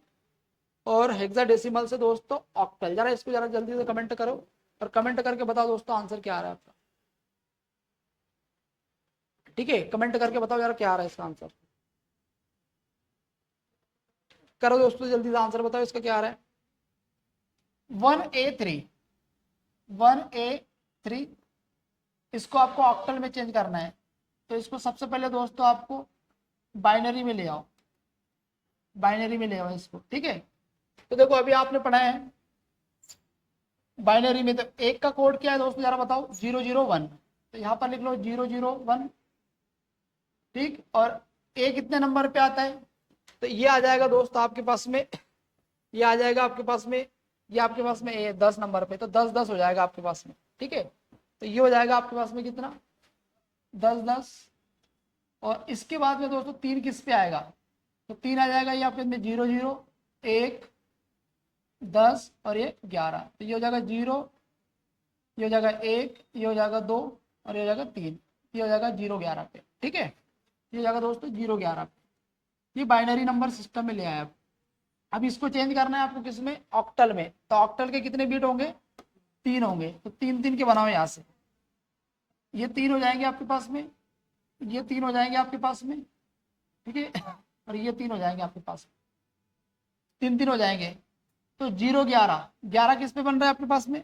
और हेक्साडेसिमल से दोस्तों ऑक्टल। जरा इसको जरा जल्दी से कमेंट करो, और कमेंट करके बताओ दोस्तों आंसर क्या आ रहा है आपका। ठीक है, कमेंट करके बताओ जरा क्या आ रहा है इसका आंसर। करो दोस्तों जल्दी से आंसर बताओ इसका क्या आ रहा है। 1A3, 1A3, इसको आपको ऑक्टल में चेंज करना है, तो इसको सबसे पहले दोस्तों आपको बाइनरी में ले आओ, बाइनरी में ले आओ इसको। ठीक है, तो देखो अभी आपने पढ़ा है बाइनरी में, तो एक का कोड क्या है दोस्तों जरा बताओ, 001, तो यहाँ पर लिख लो 001। ठीक, और ए कितने नंबर पे आता है, तो ये आ जाएगा दोस्तों आपके पास में, ये आ जाएगा आपके पास में, ये आपके पास में ए 10 नंबर पे, तो 10 10 हो जाएगा आपके पास में। ठीक है, तो ये हो जाएगा आपके पास में कितना, 10 10, और इसके बाद में दोस्तों 3 किस पे आएगा, तो 3 आ जाएगा ये आपके में 0 0 1 10 और ये 11, तो ये हो जाएगा 0, ये हो जाएगा 1, ये हो जाएगा 2, और ये हो जाएगा 3, ये हो जाएगा 0 11 पे। ठीक है, ये हो जाएगा दोस्तों 0 11 पे। ये बाइनरी नंबर सिस्टम में ले आया। अब इसको चेंज करना है आपको किसमें, ऑक्टल में, तो ऑक्टल के कितने बीट होंगे, 3 होंगे, तो 3 3 के बनाओ यहाँ से, ये 3 हो जाएंगे आपके पास में, ये 3 हो जाएंगे आपके पास में। ठीक है, और ये 3 हो जाएंगे आपके पास, 3 3 हो जाएंगे, तो 0 11, 11 किस पे बन रहा है आपके पास में,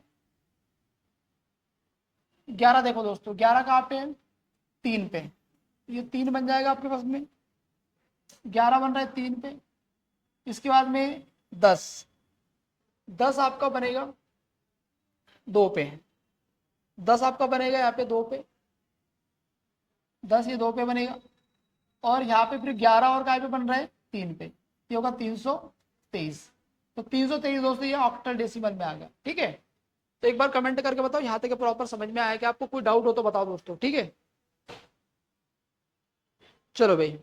11 देखो दोस्तों 11 कहाँ पे है, 3 पे, ये 3 बन जाएगा आपके पास में, 11 बन रहा है 3 पे। इसके बाद में 10, 10 आपका बनेगा 2 पे, 10 आपका बनेगा यहाँ पे 2 पे, 10 ये 2 पे बनेगा, और यहाँ पे फिर 11 और काय पे बन रहा है, 3 पे, ये होगा 323। तो 323 दोस्तों ये ऑक्टल डेसिमल में आ गया। ठीक है, तो एक बार कमेंट करके बताओ यहाँ तक प्रॉपर समझ में आया कि आपको कोई डाउट हो तो बताओ दोस्तों। ठीक है, चलो भाई।